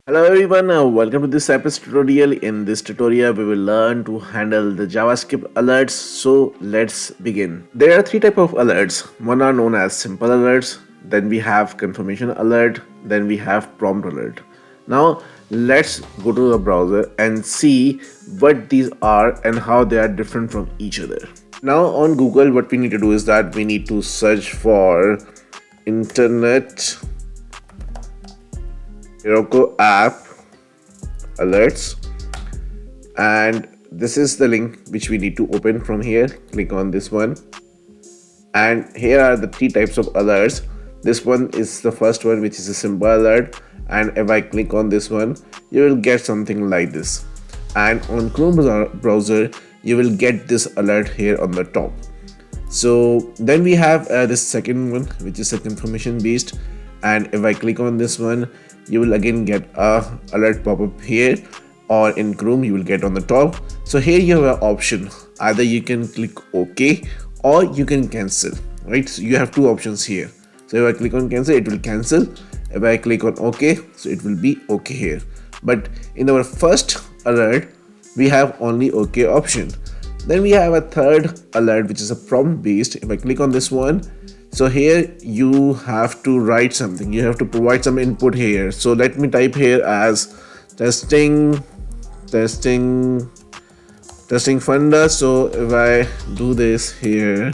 Hello everyone, welcome to this Cypress tutorial. In this tutorial, we will learn to handle the JavaScript alerts. So let's begin. There are three types of alerts. One are known as simple alerts, then we have confirmation alert, then we have prompt alert. Now let's go to the browser and see what these are and how they are different from each other. Now on Google, what we need to do is that we need to search for internet Heroku app alerts, and this is the link which we need to open from here. Click on this one, and here are the three types of alerts. This one is the first one, which is a simple alert, and if I click on this one, you will get something like this. And on Chrome browser, you will get this alert here on the top. So then we have this second one, which is a confirmation based, and if I click on this one, you will again get a alert pop-up here, or in Chrome you will get on the top. So here you have an option, either you can click OK or you can cancel, right? So you have two options here. So if I click on cancel, it will cancel. If I click on OK, so it will be OK here. But in our first alert, we have only OK option. Then we have a third alert, which is a prompt based. If I click on this one, so here you have to write something, you have to provide some input here. So let me type here as testing funder. So if I do this here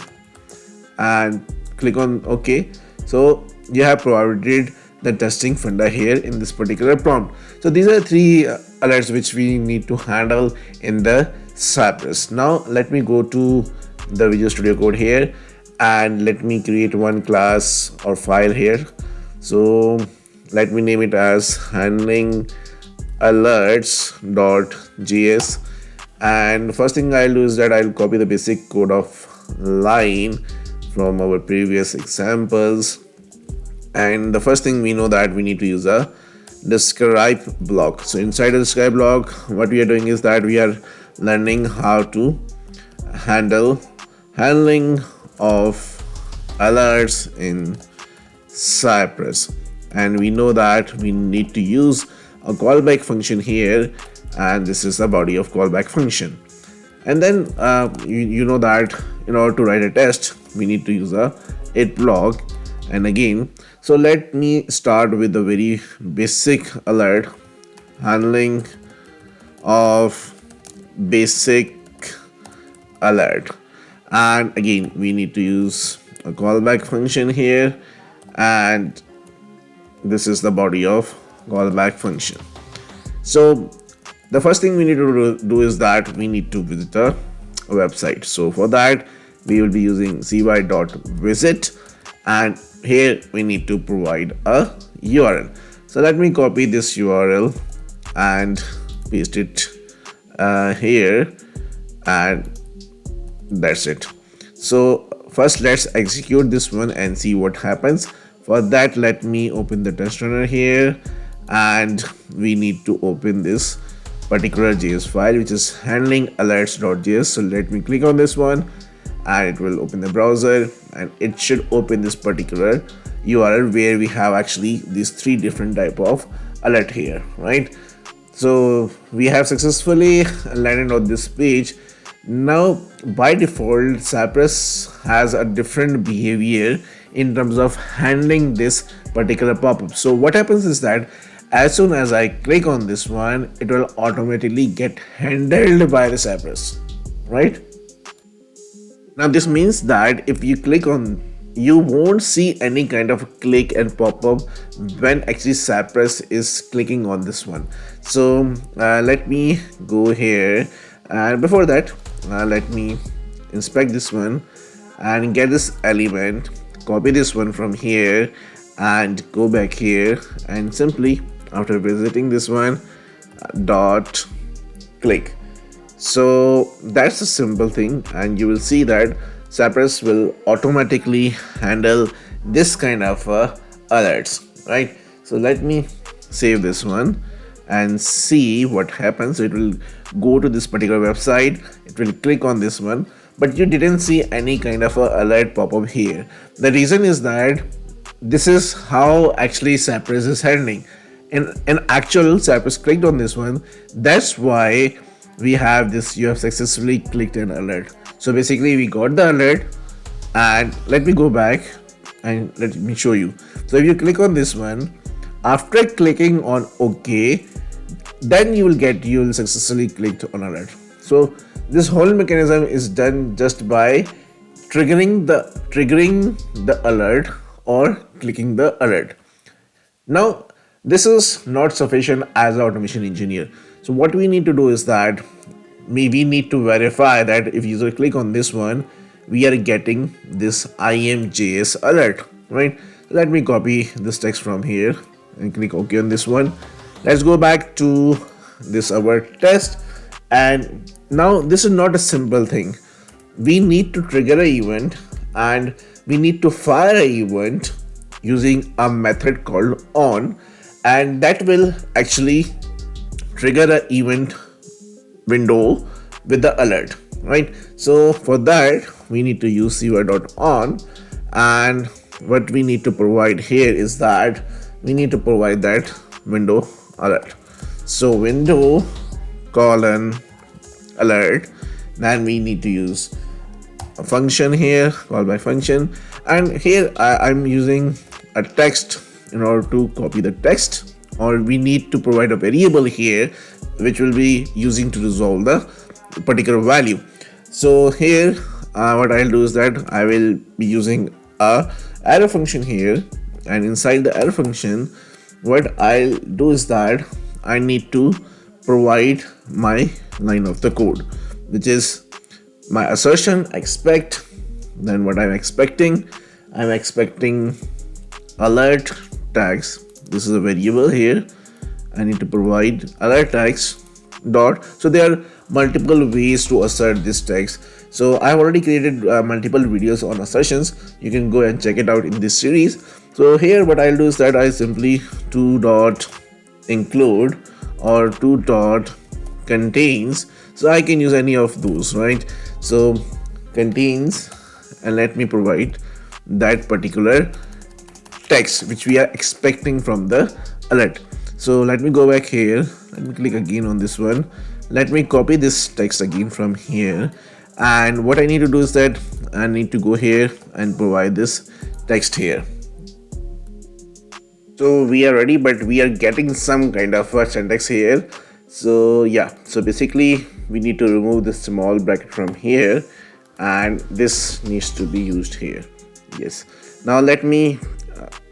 and click on OK, so you have provided the testing funder here in this particular prompt. So these are three alerts which we need to handle in the Cypress. Now let me go to the Visual Studio Code here, and let me create one class or file here. So let me name it as handling alerts.js, and first thing I'll do is that I'll copy the basic code of line from our previous examples. And the first thing we know that we need to use a describe block. So inside the describe block, what we are doing is that we are learning how to handling of alerts in Cypress, and we know that we need to use a callback function here, and this is the body of callback function. And then you know that in order to write a test, we need to use a it block. And again, so let me start with the very basic alert, handling of basic alert. And again, we need to use a callback function here, and this is the body of callback function. So the first thing we need to do is that we need to visit a website. So for that, we will be using cy.visit, and here we need to provide a URL. So let me copy this URL and paste it here, and that's it. So first let's execute this one and see what happens. For that, let me open the test runner here, and we need to open this particular JS file, which is handling alerts.js. So let me click on this one, and it will open the browser, and it should open this particular URL where we have actually these three different type of alert here, right? So we have successfully landed on this page. Now by default, Cypress has a different behavior in terms of handling this particular pop-up. So what happens is that as soon as I click on this one, it will automatically get handled by the Cypress, right? Now this means that if you click on, you won't see any kind of click and pop-up when actually Cypress is clicking on this one. So let me go here, and before that, let me inspect this one and get this element, copy this one from here and go back here, and simply after visiting this one, dot click. So that's a simple thing, and you will see that Cypress will automatically handle this kind of alerts, right? So let me save this one and see what happens. It will go to this particular website, it will click on this one, but you didn't see any kind of a alert pop up here. The reason is that this is how actually Cypress is handling. in actual Cypress clicked on this one. That's why we have this, you have successfully clicked an alert. So basically we got the alert, and let me go back and let me show you. So if you click on this one, after clicking on OK, then you will successfully clicked on alert. So this whole mechanism is done just by triggering the alert or clicking the alert. Now this is not sufficient as an automation engineer. So what we need to do is that we need to verify that if user click on this one, we are getting this IMJS alert, right? Let me copy this text from here and click OK on this one. Let's go back to this our test, and now this is not a simple thing. We need to trigger an event and we need to fire an event using a method called on, and that will actually trigger an event window with the alert, right? So for that we need to use cy.on, and what we need to provide here is that we need to provide that window alert. So window colon alert, then we need to use a function here, call by function, and here I'm using a text in order to copy the text, or we need to provide a variable here which will be using to resolve the particular value. So here what I'll do is that I will be using a arrow function here, and inside the arrow function what I'll do is that I need to provide my line of the code, which is my assertion expect, then what I'm expecting alert tags. This is a variable here. I need to provide alert tags dot. So there are multiple ways to assert this text. So I've already created multiple videos on assertions. You can go and check it out in this series. So here what I'll do is that I simply to.include or to.contains. So I can use any of those, right? So contains, and let me provide that particular text which we are expecting from the alert. So let me go back here, let me click again on this one, let me copy this text again from here, and what I need to do is that I need to go here and provide this text here. So we are ready, but we are getting some kind of a syntax here. So yeah, so basically we need to remove this small bracket from here, and this needs to be used here. Yes, now let me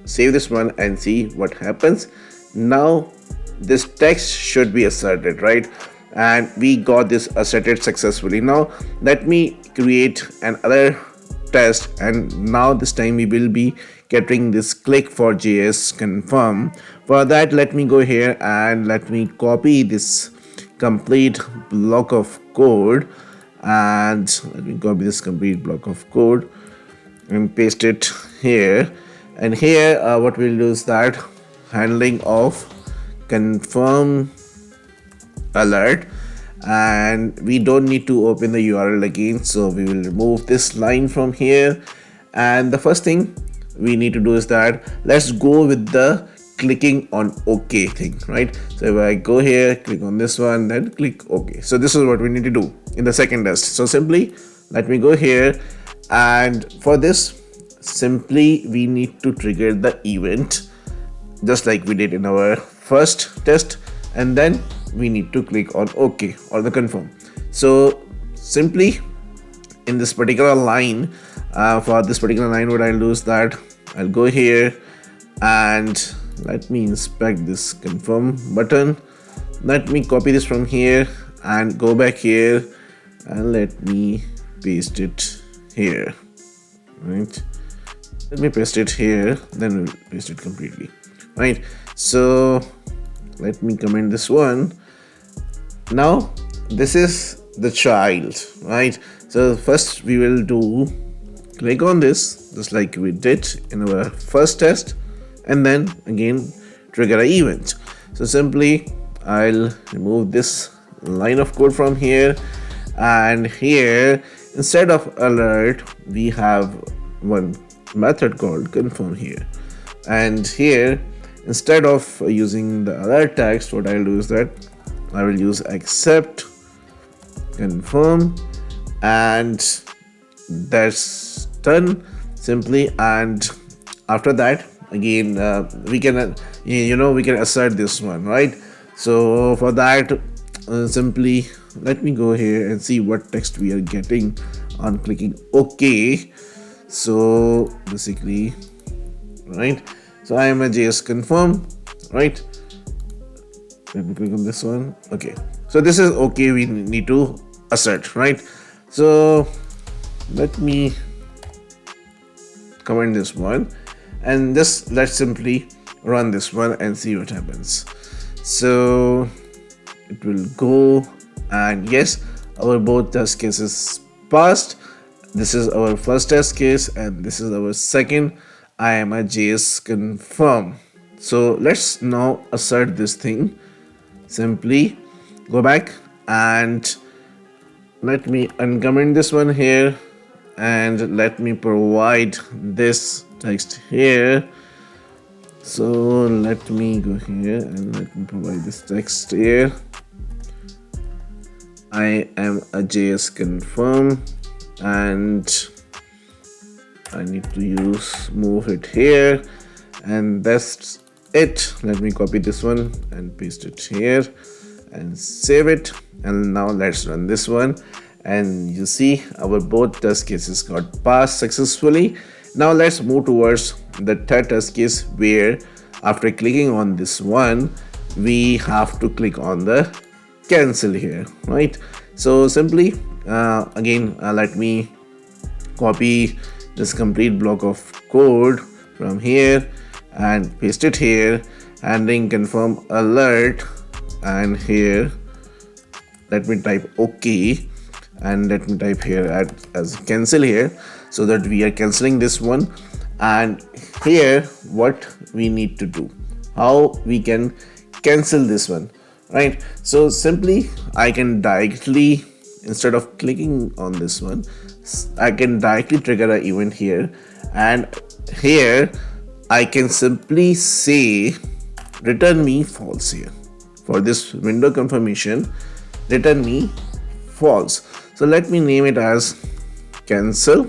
save this one and see what happens. Now this text should be asserted, right? And we got this asserted successfully. Now let me create another test, and now this time we will be getting this click for JS confirm. For that, let me go here and let me copy this complete block of code, and let me copy this complete block of code and paste it here. And here what we'll do is that handling of confirm alert, and we don't need to open the URL again, so we will remove this line from here. And the first thing we need to do is that let's go with the clicking on OK thing, right? So if I go here, click on this one, then click OK. So this is what we need to do in the second test. So simply let me go here, and for this simply we need to trigger the event just like we did in our first test, and then we need to click on OK or the confirm. So simply in this particular line, for this particular line, what I'll do is that I'll go here and let me inspect this confirm button. Let me copy this from here and go back here, and let me paste it here, right? Let me paste it here, then we'll paste it completely, right? So let me comment this one. Now this is the child, right? So first we will do click on this just like we did in our first test, and then again trigger an event. So simply I'll remove this line of code from here, and here instead of alert we have one method called confirm here, and here instead of using the alert text, what I'll do is that I will use accept, confirm, and that's done simply. And after that, again, we can we can assert this one, right? So for that, simply let me go here and see what text we are getting on clicking OK. So basically, right, so I am a JS confirm, right? Let me click on this one. Okay, so this is okay, we need to assert, right? So let me comment this one, and just let's simply run this one and see what happens. So it will go, and yes, our both test cases passed. This is our first test case, and this is our second. I am a JS confirm. So let's now assert this thing. Simply go back and let me uncomment this one here, and let me provide this text here. So let me go here and let me provide this text here. I am a JS confirm, and I need to move it here, and that's it. Let me copy this one and paste it here and save it. And now let's run this one, and you see our both test cases got passed successfully. Now let's move towards the third test case, where after clicking on this one, we have to click on the cancel here, right? So simply again, let me copy this complete block of code from here and paste it here, handling confirm alert, and here let me type OK, and let me type here as cancel here, so that we are canceling this one. And here what we need to do, how we can cancel this one, right? So simply I can directly, instead of clicking on this one, I can directly trigger an event here, and here I can simply say return me false here. For this window confirmation, return me false. So let me name it as cancel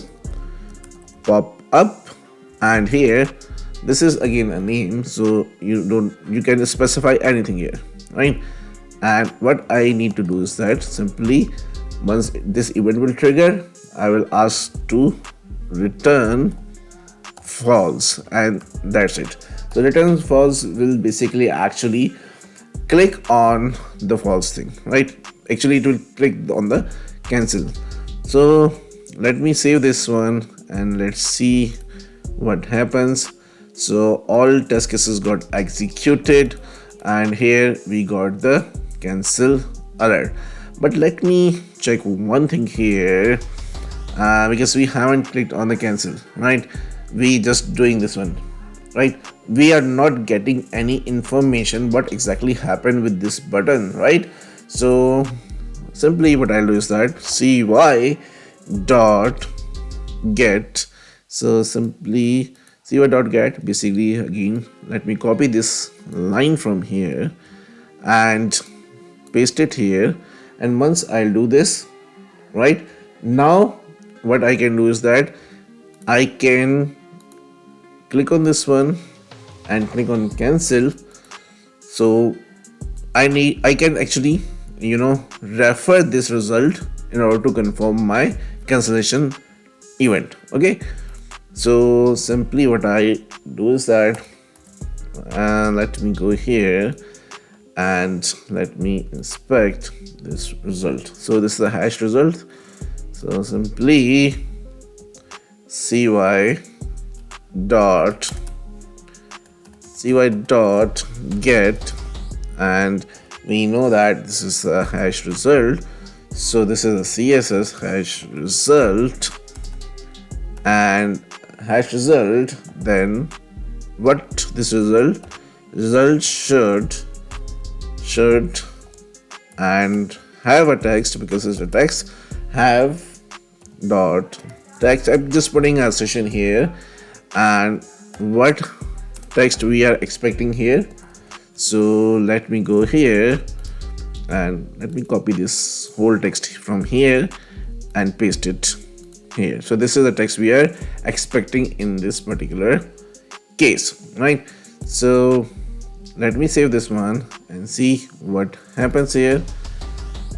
pop up, and here this is again a name, so you can specify anything here, right? And what I need to do is that simply once this event will trigger, I will ask to return false, and that's it. So return false will basically actually click on the false thing, right? Actually it will click on the cancel. So let me save this one and let's see what happens. So all test cases got executed, and here we got the cancel alert. But let me check one thing here, because we haven't clicked on the cancel, right? We just doing this one, right? We are not getting any information what exactly happened with this button, right? So simply what I'll do is that cy dot get. So simply cy.get, basically again let me copy this line from here and paste it here. And once I'll do this, right, now what I can do is that I can click on this one and click on cancel. So I can actually refer this result in order to confirm my cancellation event. Okay, so simply what I do is that let me go here and let me inspect this result. So this is the hash result. So simply cy dot get, and we know that this is a hash result. So this is a CSS hash result, and hash result, then what this result should and have a text, because it's a text, have dot text. I'm just putting a session here, and what text we are expecting here. So let me go here and let me copy this whole text from here and paste it here. So this is the text we are expecting in this particular case, right? So let me save this one and see what happens here.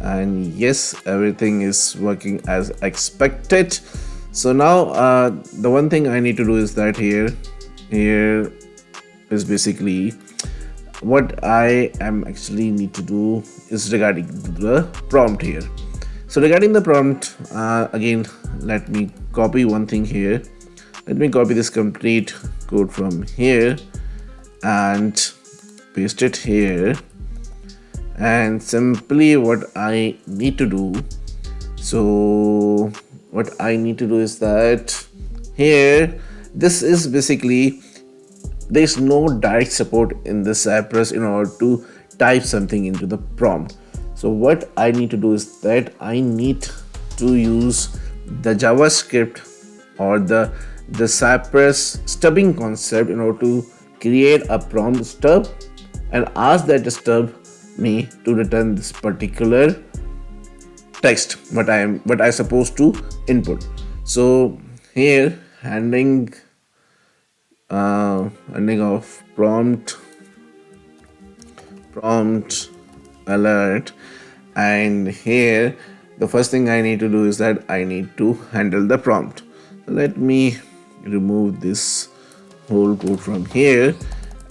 And yes, everything is working as expected. So now the one thing I need to do is that here is basically what I am actually need to do is regarding the prompt here. So regarding the prompt, again, let me copy one thing here. Let me copy this complete code from here and paste it here. And simply what I need to do, so what I need to do is that here, this is basically, there's no direct support in the Cypress in order to type something into the prompt. So what I need to do is that I need to use the JavaScript or the Cypress stubbing concept in order to create a prompt stub and ask that stub me to return this particular text what I supposed to input. So here handling of prompt alert, and here the first thing I need to do is that I need to handle the prompt. So let me remove this whole code from here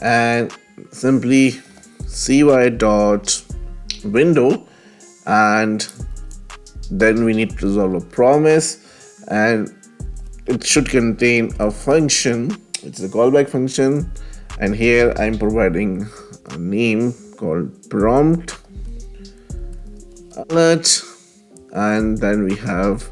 and simply cy.window, and then we need to resolve a promise, and it should contain a function. It's a callback function, and here I'm providing a name called prompt alert, and then we have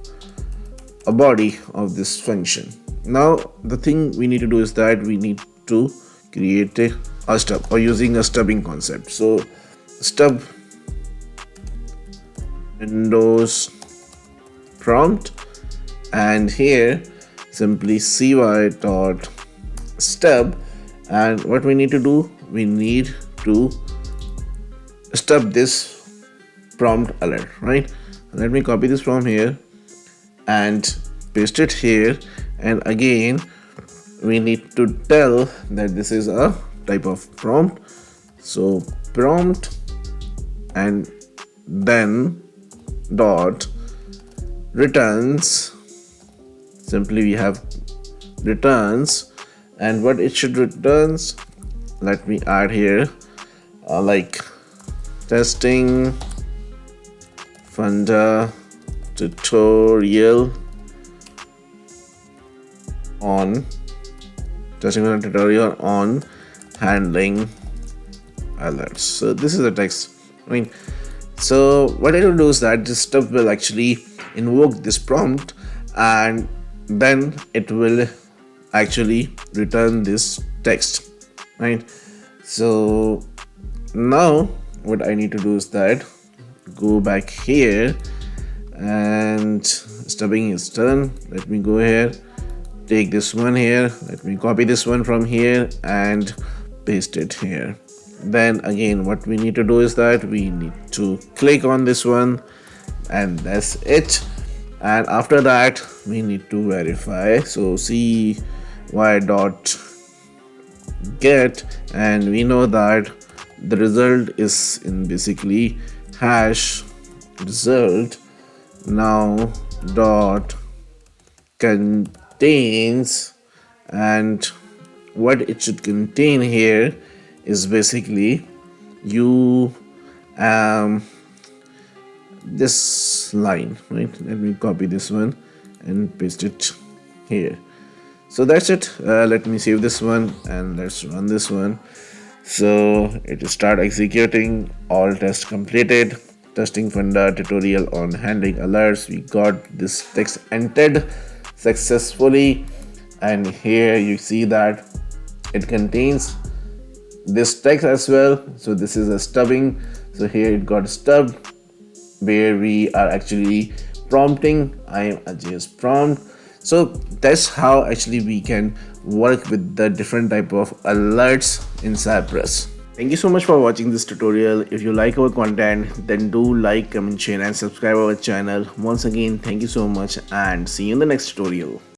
a body of this function. Now the thing we need to do is that we need to create a stub or using a stubbing concept. So stub Windows prompt, and here simply cy.stub, and what we need to do, we need to stub this prompt alert, right? Let me copy this from here and paste it here, and again we need to tell that this is a type of prompt. So prompt and then dot returns, simply we have returns, and what it should returns, let me add here like testing funda tutorial on handling alerts. So this is the text, right? So what I will do is that this stuff will actually invoke this prompt, and then it will actually return this text, right? So now what I need to do is that go back here, and stubbing is done. Let me go here, take this one here, let me copy this one from here and paste it here. Then again what we need to do is that we need to click on this one, and that's it. And after that we need to verify. So cy.get, and we know that the result is in basically hash result now dot contains, and what it should contain here is basically this line, right? Let me copy this one and paste it here. So that's it. Let me save this one and let's run this one. So it will start executing. All tests completed. Testing funda tutorial on handling alerts. We got this text entered successfully, and here you see that it contains this text as well. So this is a stubbing. So here it got stubbed, where we are actually prompting I am a JS prompt. So that's how actually we can work with the different type of alerts in Cypress. Thank you so much for watching this tutorial. If you like our content, then do like, comment, share and subscribe our channel. Once again, thank you so much and see you in the next tutorial.